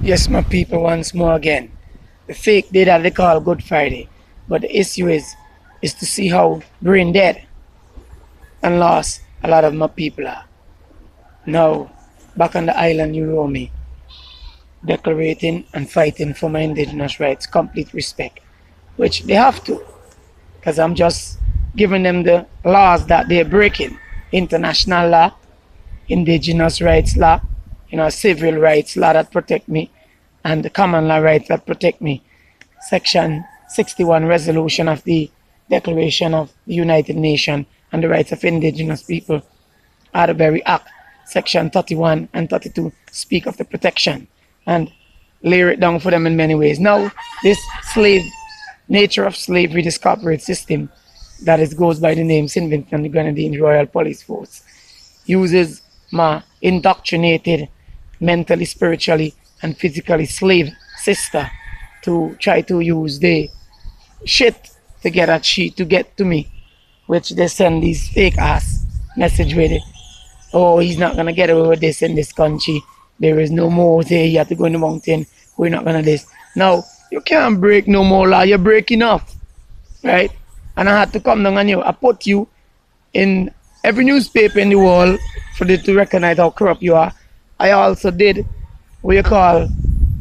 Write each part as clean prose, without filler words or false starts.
Yes, my people, once more again. The fake day that they call Good Friday. But the issue is to see how brain dead and lost a lot of my people are. Now, back on the island, you know me, declaring and fighting for my indigenous rights, complete respect, which they have to, because I'm just giving them the laws that they're breaking. International law, indigenous rights law, civil rights law that protect me, and the common law rights that protect me. Section 61 resolution of the Declaration of the United Nations and the Rights of Indigenous People are the very act. Section 31 and 32 speak of the protection and lay it down for them in many ways. Now, this nature of slavery, this corporate system that goes by the name St. Vincent and the Grenadines Royal Police Force, uses my indoctrinated, mentally, spiritually, and physically slave sister to try to use the shit to get at she to get to me, which they send these fake ass message with it. Oh, he's not gonna get away with this in this country. There is no more there. You have to go in the mountain. We're not gonna this. Now you can't break no more law. You're breaking off, right? And I had to come down on you. I put you in every newspaper in the world for them to recognize how corrupt you are. I also did what you call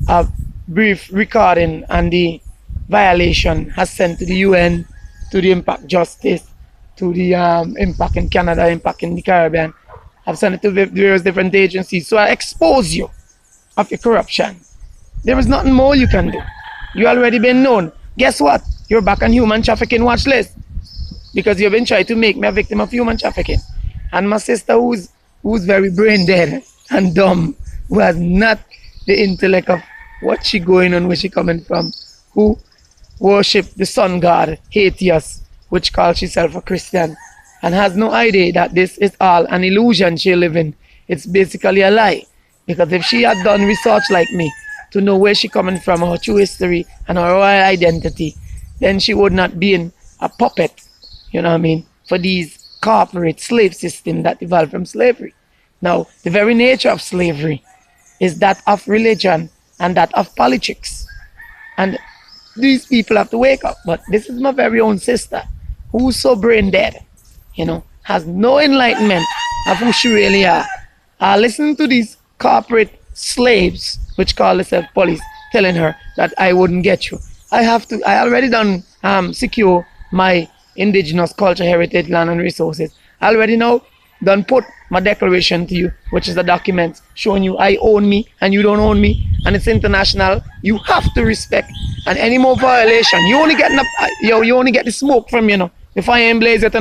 a brief recording and the violation has sent to the UN, to the Impact Justice, to the Impact in Canada, Impact in the Caribbean. I've sent it to various different agencies. So I expose you of your corruption. There is nothing more you can do. You already been known. Guess what? You're back on human trafficking watch list because you've been trying to make me a victim of human trafficking. And my sister who's very brain dead and dumb, who has not the intellect of what she going on, where she coming from, who worship the sun god, Hatius, which calls herself a Christian, and has no idea that this is all an illusion she live in. It's basically a lie. Because if she had done research like me to know where she coming from, her true history and her royal identity, then she would not be in a puppet, for these corporate slave systems that evolved from slavery. Now, the very nature of slavery is that of religion and that of politics. And these people have to wake up. But this is my very own sister, who's so brain dead, has no enlightenment of who she really are. Listen to these corporate slaves, which call themselves police, telling her that I wouldn't get you. I already done secure my indigenous culture, heritage, land and resources. I already know done put my declaration to you, which is a document showing you I own me and you don't own me, and it's international. You have to respect. And any more violation, you only get the smoke from the fire and blaze it.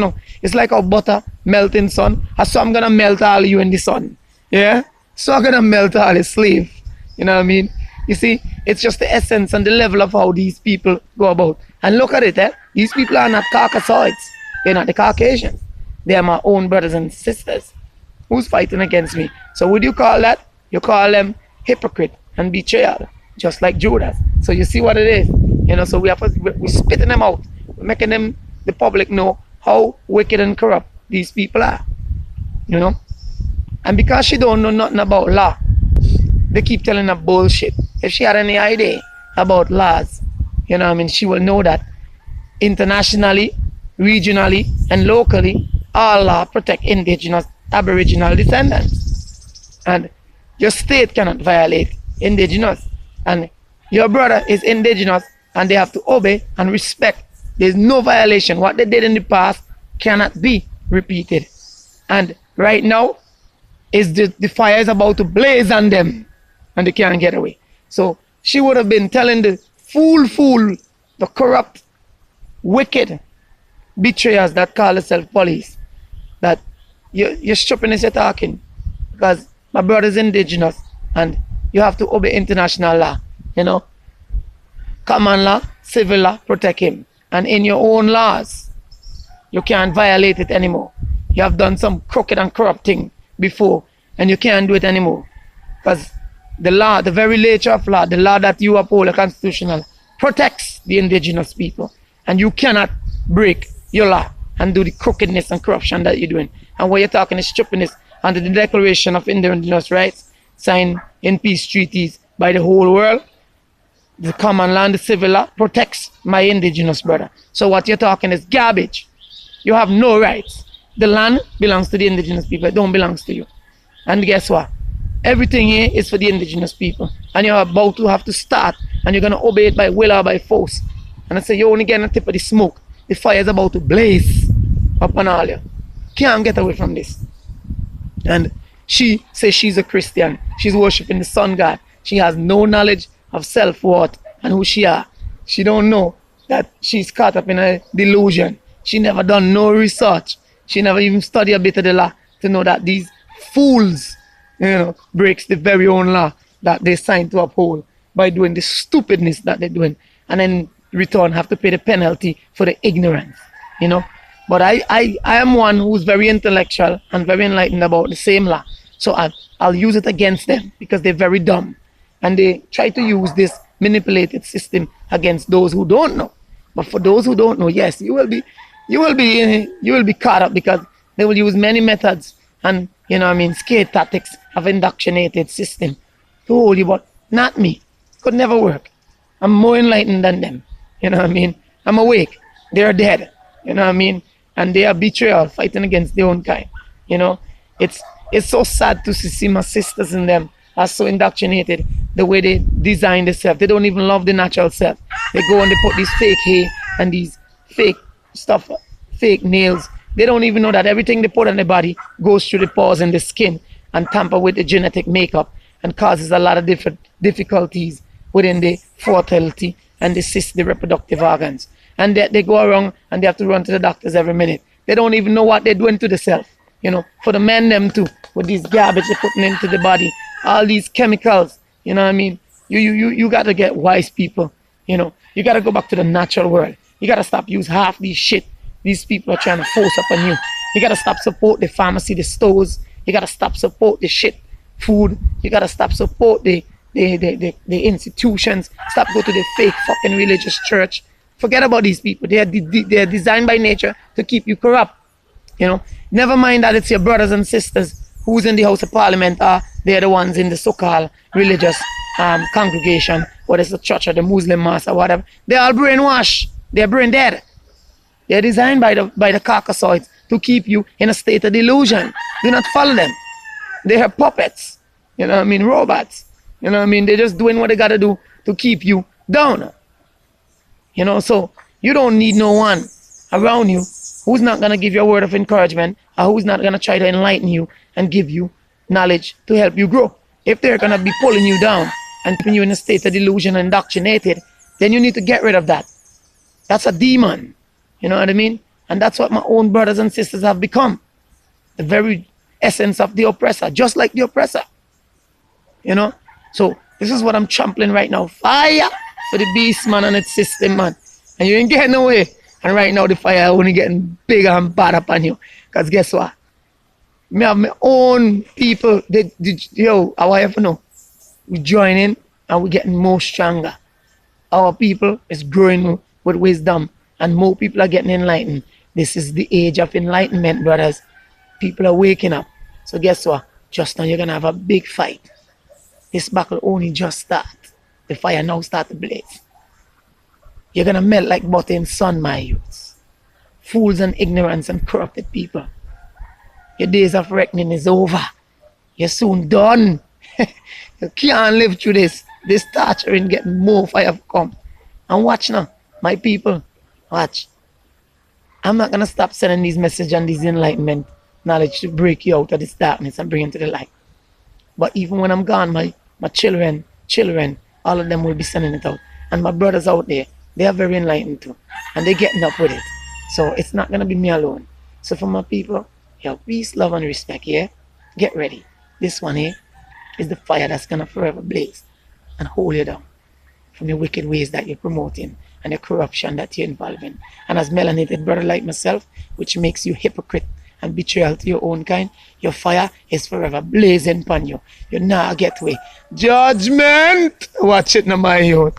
It's like a butter melting sun. So I'm gonna melt all you in the sun. Yeah. So I'm gonna melt all the slave. You know what I mean? You see, it's just the essence and the level of how these people go about. And look at it, these people are not Caucasoids. They're not the Caucasians. They are my own brothers and sisters who's fighting against me. So what do you call that? You call them hypocrite and betrayal, just like Judas. So you see what it is. So we're spitting them out. We're making the public know how wicked and corrupt these people are. And because she don't know nothing about law, they keep telling her bullshit. If she had any idea about laws, she will know that internationally, regionally, and locally, all law protect indigenous, aboriginal descendants. And your state cannot violate indigenous. And your brother is indigenous and they have to obey and respect. There's no violation. What they did in the past cannot be repeated. And right now, the fire is about to blaze on them and they can't get away. So she would have been telling the fool, the corrupt, wicked betrayers that call themselves police, that you're stupidness you're talking, because my brother's indigenous and you have to obey international law. Common law, civil law, protect him. And in your own laws, you can't violate it anymore. You have done some crooked and corrupt thing before and you can't do it anymore. Because the law, the very nature of law, the law that you uphold, the constitutional, protects the indigenous people. And you cannot break your law and do the crookedness and corruption that you're doing. And what you're talking is stupidness under the Declaration of Indigenous Rights, signed in peace treaties by the whole world. The common law and the civil law protects my indigenous brother. So what you're talking is garbage. You have no rights. The land belongs to the indigenous people. It don't belong to you. And guess what? Everything here is for the indigenous people. And you're about to have to start. And you're going to obey it by will or by force. And I say, you're only getting a tip of the smoke. The fire is about to blaze upon all you. Can't get away from this. And she says she's a Christian. She's worshiping the sun god. She has no knowledge of self-worth and who she are. She don't know that she's caught up in a delusion. She never done no research. She never even studied a bit of the law to know that these fools, breaks the very own law that they signed to uphold by doing the stupidness that they're doing, and then return have to pay the penalty for the ignorance, But I am one who's very intellectual and very enlightened about the same law. So I'll use it against them because they're very dumb. And they try to use this manipulated system against those who don't know. But for those who don't know, yes, you will be caught up because they will use many methods and skate tactics of indoctrinated system to hold you, but not me. Could never work. I'm more enlightened than them. I'm awake. They're dead. And they are betrayal, fighting against their own kind. It's so sad to see my sisters and them are so indoctrinated the way they design themselves. They don't even love the natural self. They go and they put these fake hair and these fake stuff, fake nails. They don't even know that everything they put on their body goes through the pores in the skin and tamper with the genetic makeup and causes a lot of different difficulties within the fertility and the reproductive organs. And they go around and they have to run to the doctors every minute. They don't even know what they're doing to themselves. For the men them too, with these garbage they're putting into the body, all these chemicals, You got to get wise people, You got to go back to the natural world. You got to stop use half these shit these people are trying to force up on you. You got to stop support the pharmacy, the stores. You got to stop support the shit food. You got to stop support the institutions. Stop go to the fake fucking religious church. Forget about these people. They are designed by nature to keep you corrupt. Never mind that it's your brothers and sisters who's in the House of Parliament, they're the ones in the so-called religious congregation, whether it's the church or the Muslim mosque or whatever. They're all brainwashed. They're brain dead. They're designed by the Caucasoids to keep you in a state of delusion. Do not follow them. They are puppets. Robots. They're just doing what they gotta do to keep you down. So you don't need no one around you who's not gonna give you a word of encouragement or who's not gonna try to enlighten you and give you knowledge to help you grow. If they're gonna be pulling you down and putting you in a state of delusion and indoctrinated, then you need to get rid of that. That's a demon. You know what I mean? And that's what my own brothers and sisters have become. The very essence of the oppressor, just like the oppressor. So this is what I'm trampling right now. Fire for the beast, man, and its system, man. And you ain't getting away. And right now the fire only getting bigger and bad upon you. Because guess what? Me have my own people. Our wife know. We join in and we're getting more stronger. Our people is growing with wisdom and more people are getting enlightened. This is the age of enlightenment, brothers. People are waking up. So guess what? Just now you're going to have a big fight. This battle only just start. The fire now start to blaze. You're going to melt like butter in sun, my youths. Fools and ignorance and corrupted people. Your days of reckoning is over. You're soon done. You can't live through this. This torturing getting more fire come. And watch now, my people. Watch. I'm not going to stop sending these messages and these enlightenment knowledge to break you out of this darkness and bring you to the light. But even when I'm gone, my children, all of them will be sending it out. And my brothers out there, they are very enlightened too. And they're getting up with it. So it's not going to be me alone. So for my people, peace, love, and respect, yeah? Get ready. This one here is the fire that's going to forever blaze and hold you down from your wicked ways that you're promoting and the corruption that you're involved in. And as melanated brother like myself, which makes you hypocrite and betrayal to your own kind, your fire is forever blazing upon you. You now get away. Judgment! Watch it now, my youth.